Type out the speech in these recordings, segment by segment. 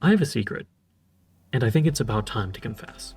I have a secret, and I think it's about time to confess.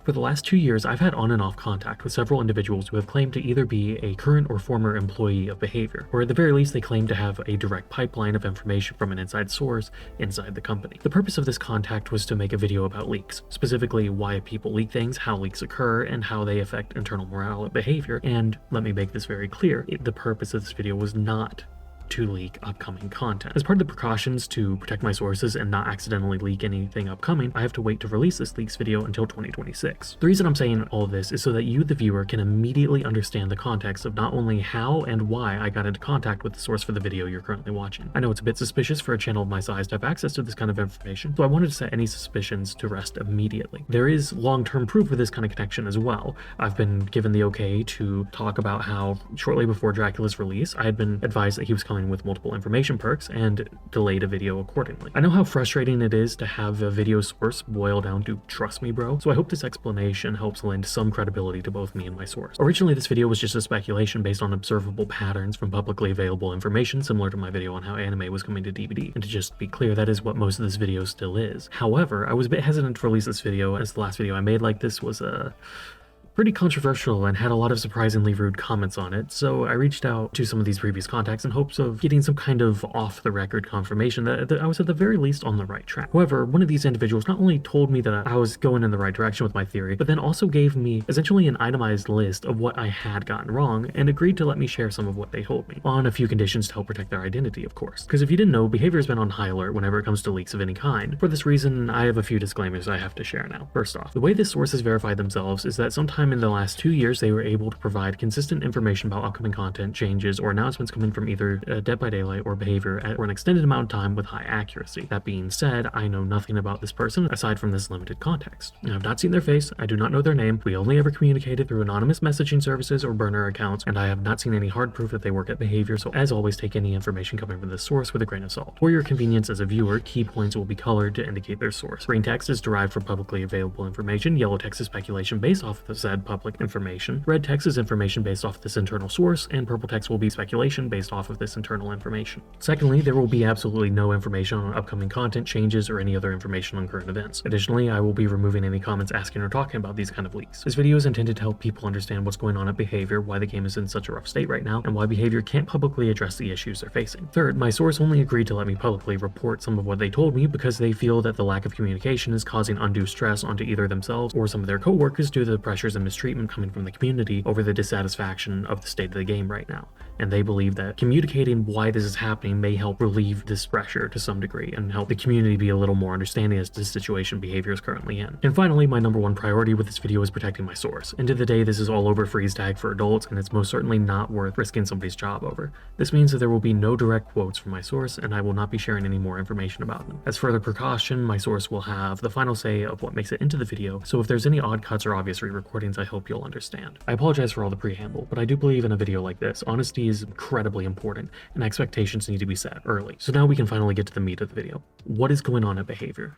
For the last 2 years, I've had on and off contact with several individuals who have claimed to either be a current or former employee of Behavior, or at the very least they claim to have a direct pipeline of information from an inside source inside the company. The purpose of this contact was to make a video about leaks, specifically why people leak things, how leaks occur, and how they affect internal morale at Behavior, and let me make this very clear, the purpose of this video was not to leak upcoming content. As part of the precautions to protect my sources and not accidentally leak anything upcoming, I have to wait to release this leaks video until 2026. The reason I'm saying all of this is so that you, the viewer, can immediately understand the context of not only how and why I got into contact with the source for the video you're currently watching. I know it's a bit suspicious for a channel of my size to have access to this kind of information, so I wanted to set any suspicions to rest immediately. There is long-term proof of this kind of connection as well. I've been given the okay to talk about how shortly before Dracula's release, I had been advised that he was coming with multiple information perks and delayed a video accordingly. I know how frustrating it is to have a video source boil down to "trust me bro," so I hope this explanation helps lend some credibility to both me and my source. Originally this video was just a speculation based on observable patterns from publicly available information, similar to my video on how anime was coming to DBD, and to just be clear, that is what most of this video still is. However, I was a bit hesitant to release this video as the last video I made like this was pretty controversial and had a lot of surprisingly rude comments on it, so I reached out to some of these previous contacts in hopes of getting some kind of off-the-record confirmation that I was at the very least on the right track. However, one of these individuals not only told me that I was going in the right direction with my theory, but then also gave me essentially an itemized list of what I had gotten wrong and agreed to let me share some of what they told me, on a few conditions to help protect their identity, of course. Because if you didn't know, Behavior has been on high alert whenever it comes to leaks of any kind. For this reason, I have a few disclaimers I have to share now. First off, the way this source has verified themselves is that sometime in the last 2 years they were able to provide consistent information about upcoming content, changes, or announcements coming from either Dead by Daylight or Behavior for an extended amount of time with high accuracy. That being said, I know nothing about this person aside from this limited context. I have not seen their face, I do not know their name, we only ever communicated through anonymous messaging services or burner accounts, and I have not seen any hard proof that they work at Behavior, so as always take any information coming from this source with a grain of salt. For your convenience as a viewer, key points will be colored to indicate their source. Green text is derived from publicly available information, yellow text is speculation based off of the said public information, red text is information based off this internal source, and purple text will be speculation based off of this internal information. Secondly, there will be absolutely no information on upcoming content, changes, or any other information on current events. Additionally, I will be removing any comments asking or talking about these kind of leaks. This video is intended to help people understand what's going on at Behavior, why the game is in such a rough state right now, and why Behavior can't publicly address the issues they're facing. Third, my source only agreed to let me publicly report some of what they told me because they feel that the lack of communication is causing undue stress onto either themselves or some of their co-workers due to the pressures and mistreatment coming from the community over the dissatisfaction of the state of the game right now. And they believe that communicating why this is happening may help relieve this pressure to some degree and help the community be a little more understanding as to the situation Behavior is currently in. And finally, my number one priority with this video is protecting my source. End of the day, this is all over freeze tag for adults, and it's most certainly not worth risking somebody's job over. This means that there will be no direct quotes from my source, and I will not be sharing any more information about them. As further precaution, my source will have the final say of what makes it into the video, so if there's any odd cuts or obvious re-recordings, I hope you'll understand. I apologize for all the preamble, but I do believe in a video like this, honesty is incredibly important, and expectations need to be set early. So now we can finally get to the meat of the video. What is going on at Behavior?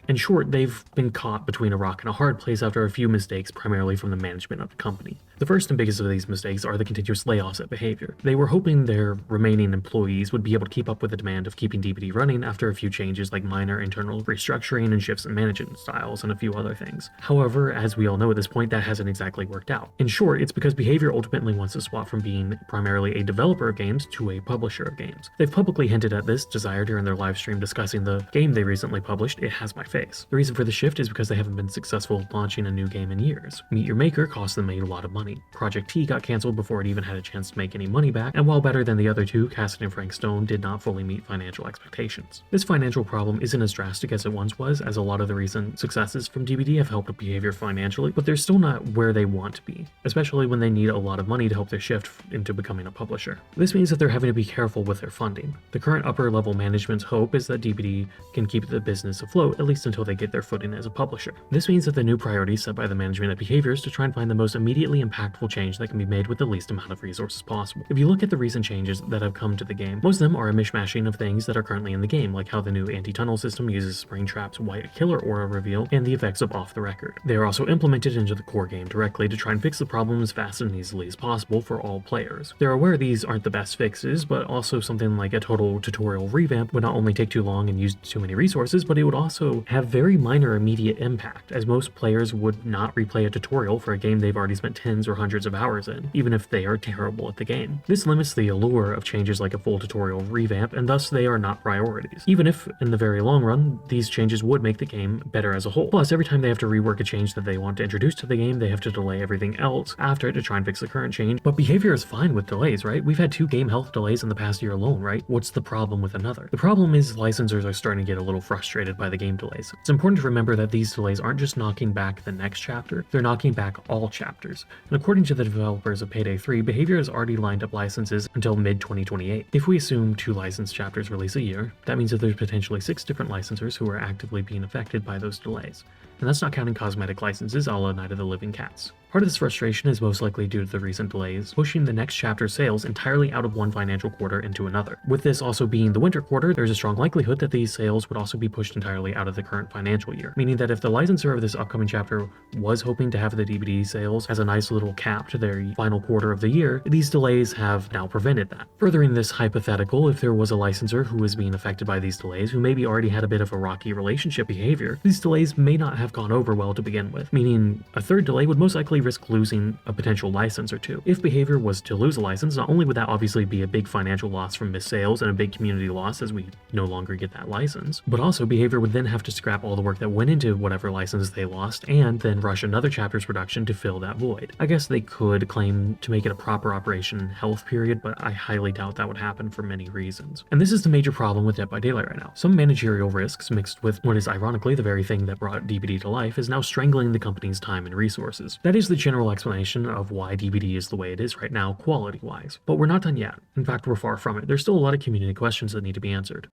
In short, they've been caught between a rock and a hard place after a few mistakes, primarily from the management of the company. The first and biggest of these mistakes are the continuous layoffs at Behavior. They were hoping their remaining employees would be able to keep up with the demand of keeping DBD running after a few changes like minor internal restructuring and shifts in management styles and a few other things. However, as we all know at this point, that hasn't exactly worked out. In short, it's because Behavior ultimately wants to swap from being primarily a developer of games to a publisher of games. They've publicly hinted at this desire during their live stream discussing the game they recently published, It Has My Face. The reason for the shift is because they haven't been successful launching a new game in years. Meet Your Maker cost them a lot of money. Project T got cancelled before it even had a chance to make any money back, and while better than the other two, Cassidy and Frank Stone did not fully meet financial expectations. This financial problem isn't as drastic as it once was, as a lot of the recent successes from DBD have helped Behavior financially, but they're still not where they want to be, especially when they need a lot of money to help their shift into becoming a publisher. This means that they're having to be careful with their funding. The current upper level management's hope is that DBD can keep the business afloat, at least until they get their footing as a publisher. This means that the new priority set by the management at Behavior is to try and find the most immediately impactful impactful change that can be made with the least amount of resources possible. If you look at the recent changes that have come to the game, most of them are a mishmashing of things that are currently in the game, like how the new anti-tunnel system uses Springtrap's white killer aura reveal and the effects of Off the Record. They are also implemented into the core game directly to try and fix the problem as fast and easily as possible for all players. They're aware these aren't the best fixes, but also something like a total tutorial revamp would not only take too long and use too many resources, but it would also have very minor immediate impact, as most players would not replay a tutorial for a game they've already spent tens or hundreds of hours in, even if they are terrible at the game. This limits the allure of changes like a full tutorial revamp, and thus they are not priorities, even if, in the very long run, these changes would make the game better as a whole. Plus, every time they have to rework a change that they want to introduce to the game, they have to delay everything else after it to try and fix the current change. But behavior is fine with delays, right? We've had 2 game health delays in the past year alone, right? What's the problem with another? The problem is licensors are starting to get a little frustrated by the game delays. It's important to remember that these delays aren't just knocking back the next chapter, they're knocking back all chapters. And according to the developers of Payday 3, Behavior has already lined up licenses until mid-2028. If we assume 2 licensed chapters release a year, that means that there's potentially 6 different licensors who are actively being affected by those delays. And that's not counting cosmetic licenses a la Night of the Living Cats. Part of this frustration is most likely due to the recent delays, pushing the next chapter's sales entirely out of one financial quarter into another. With this also being the winter quarter, there's a strong likelihood that these sales would also be pushed entirely out of the current financial year, meaning that if the licensor of this upcoming chapter was hoping to have the DBD sales as a nice little cap to their final quarter of the year, these delays have now prevented that. Furthering this hypothetical, if there was a licensor who was being affected by these delays, who maybe already had a bit of a rocky relationship behavior, these delays may not have gone over well to begin with, meaning a third delay would most likely risk losing a potential license or two. If Behavior was to lose a license, not only would that obviously be a big financial loss from missed sales and a big community loss as we no longer get that license, but also Behavior would then have to scrap all the work that went into whatever license they lost and then rush another chapter's production to fill that void. I guess they could claim to make it a proper operation health period, but I highly doubt that would happen for many reasons. And this is the major problem with Dead by Daylight right now. Some managerial risks mixed with what is ironically the very thing that brought DBD to life is now strangling the company's time and resources. That is the general explanation of why DBD is the way it is right now, quality-wise. But we're not done yet. In fact, we're far from it. There's still a lot of community questions that need to be answered.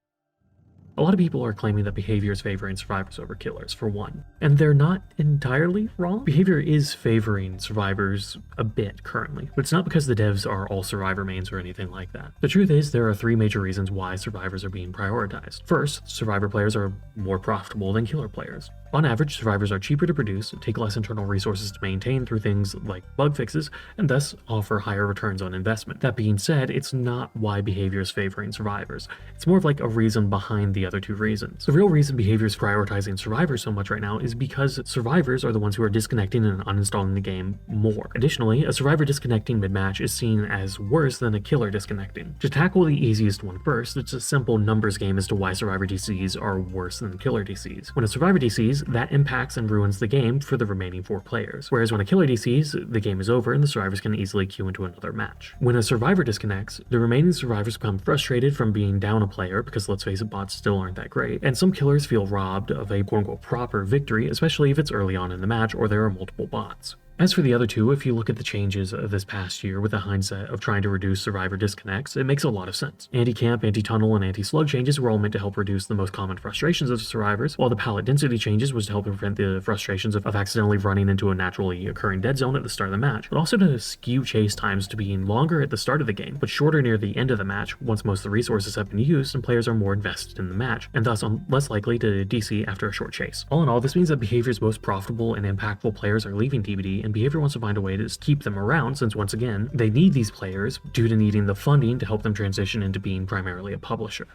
A lot of people are claiming that Behavior is favoring survivors over killers, for one. And they're not entirely wrong. Behavior is favoring survivors a bit currently, but it's not because the devs are all survivor mains or anything like that. The truth is, there are 3 major reasons why survivors are being prioritized. First, survivor players are more profitable than killer players. On average, survivors are cheaper to produce, take less internal resources to maintain through things like bug fixes, and thus offer higher returns on investment. That being said, it's not why Behavior is favoring survivors. It's more of like a reason behind the other 2 reasons. The real reason Behavior is prioritizing survivors so much right now is because survivors are the ones who are disconnecting and uninstalling the game more. Additionally, a survivor disconnecting mid-match is seen as worse than a killer disconnecting. To tackle the easiest one first, it's a simple numbers game as to why survivor DCs are worse than killer DCs. When a survivor DCs, that impacts and ruins the game for the remaining 4 players. Whereas when a killer DCs, the game is over and the survivors can easily queue into another match. When a survivor disconnects, the remaining survivors become frustrated from being down a player, because let's face it, bots still aren't that great, and some killers feel robbed of a quote-unquote proper victory, especially if it's early on in the match or there are multiple bots. As for the other 2, if you look at the changes of this past year with the hindsight of trying to reduce survivor disconnects, it makes a lot of sense. Anti-camp, anti-tunnel, and anti-slug changes were all meant to help reduce the most common frustrations of survivors, while the pallet density changes was to help prevent the frustrations of accidentally running into a naturally occurring dead zone at the start of the match, but also to skew chase times to being longer at the start of the game, but shorter near the end of the match once most of the resources have been used and players are more invested in the match, and thus less likely to DC after a short chase. All in all, this means that Behavior's most profitable and impactful players are leaving DBD, and Behavior wants to find a way to keep them around since, once again, they need these players due to needing the funding to help them transition into being primarily a publisher.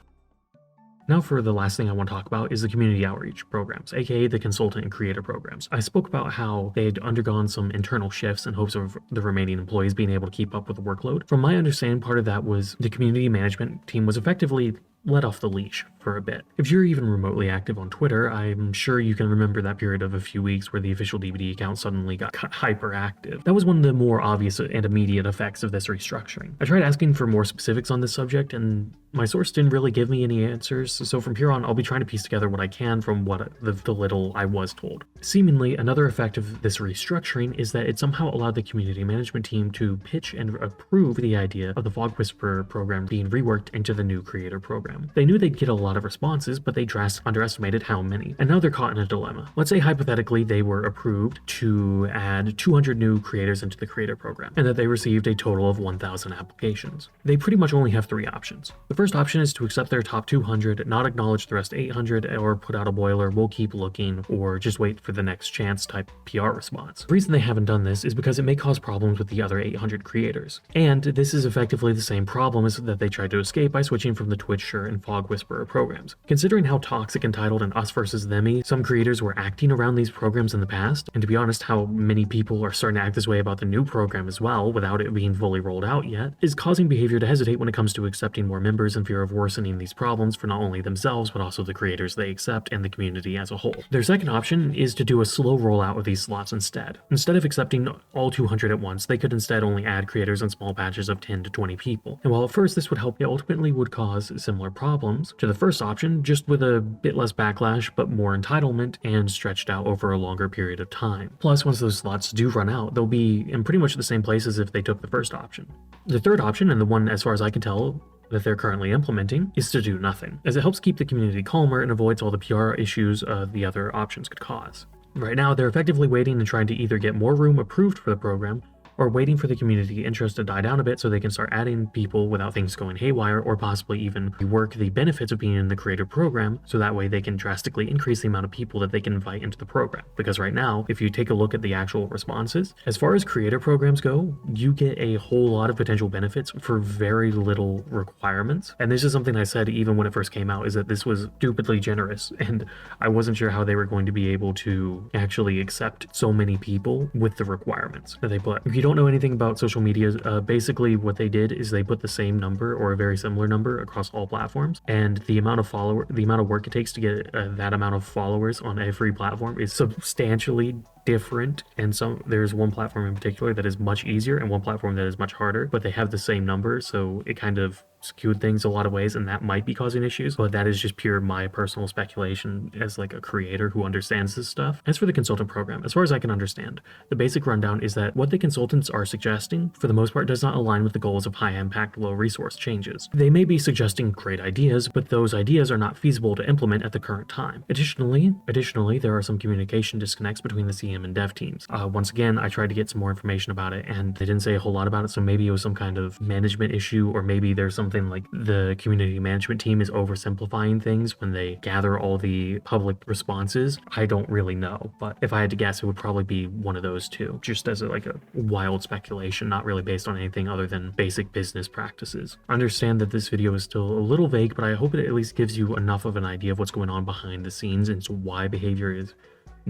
Now for the last thing I want to talk about is the community outreach programs, aka the consultant and creator programs. I spoke about how they had undergone some internal shifts in hopes of the remaining employees being able to keep up with the workload. From my understanding, part of that was the community management team was effectively let off the leash for a bit. If you're even remotely active on Twitter, I'm sure you can remember that period of a few weeks where the official DBD account suddenly got hyperactive. That was one of the more obvious and immediate effects of this restructuring. I tried asking for more specifics on this subject, and my source didn't really give me any answers, so from here on I'll be trying to piece together what I can from what the little I was told. Seemingly, another effect of this restructuring is that it somehow allowed the community management team to pitch and approve the idea of the Fog Whisperer program being reworked into the new creator program. program. They knew they'd get a lot of responses, but they underestimated how many. And now they're caught in a dilemma. Let's say hypothetically they were approved to add 200 new creators into the creator program, and that they received a total of 1,000 applications. They pretty much only have 3 options. The first option is to accept their top 200, not acknowledge the rest 800, or put out a boiler, we'll keep looking, or just wait for the next chance type PR response. The reason they haven't done this is because it may cause problems with the other 800 creators. And this is effectively the same problem as that they tried to escape by switching from the Twitch Shirt and Fog Whisperer programs. Considering how toxic, entitled, and us versus them-y some creators were acting around these programs in the past, and to be honest, how many people are starting to act this way about the new program as well, without it being fully rolled out yet, is causing behavior to hesitate when it comes to accepting more members in fear of worsening these problems for not only themselves, but also the creators they accept and the community as a whole. Their second option is to do a slow rollout of these slots instead. Instead of accepting all 200 at once, they could instead only add creators in small batches of 10 to 20 people. And while at first this would help, it ultimately would cause similar problems to the first option, just with a bit less backlash, but more entitlement and stretched out over a longer period of time. Plus, once those slots do run out, they'll be in pretty much the same place as if they took the first option. The third option, and the one as far as I can tell that they're currently implementing, is to do nothing, as it helps keep the community calmer and avoids all the PR issues the other options could cause. Right now, they're effectively waiting and trying to either get more room approved for the program, or waiting for the community interest to die down a bit so they can start adding people without things going haywire, or possibly even work the benefits of being in the creator program so that way they can drastically increase the amount of people that they can invite into the program. Because right now, if you take a look at the actual responses, as far as creator programs go, you get a whole lot of potential benefits for very little requirements. And this is something I said even when it first came out, is that this was stupidly generous, and I wasn't sure how they were going to be able to actually accept so many people with the requirements that they put. If you don't know anything about social media, basically what they did is they put the same number or a very similar number across all platforms, and the amount of work it takes to get that amount of followers on every platform is substantially different. And so there's one platform in particular that is much easier and one platform that is much harder, but they have the same number, so it kind of skewed things a lot of ways, and that might be causing issues, but that is just pure my personal speculation as like a creator who understands this stuff. As for the consultant program, as far as I can understand, the basic rundown is that what the consultants are suggesting for the most part does not align with the goals of high impact, low resource changes. They may be suggesting great ideas, but those ideas are not feasible to implement at the current time. Additionally, there are some communication disconnects between the CM and dev teams. Once again, I tried to get some more information about it, and they didn't say a whole lot about it, so maybe it was some kind of management issue, or maybe there's something like the community management team is oversimplifying things when they gather all the public responses. I don't really know, but if I had to guess, it would probably be one of those two, just as a wild speculation, not really based on anything other than basic business practices. I understand that this video is still a little vague, but I hope it at least gives you enough of an idea of what's going on behind the scenes and why behavior is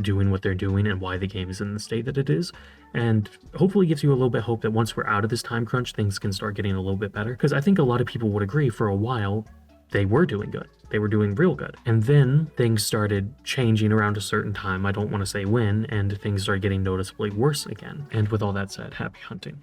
doing what they're doing and why the game is in the state that it is, and hopefully gives you a little bit of hope that once we're out of this time crunch, things can start getting a little bit better, because I think a lot of people would agree for a while they were doing good. They were doing real good. And then things started changing around a certain time, I don't want to say when, and things started getting noticeably worse again. And with all that said, happy hunting.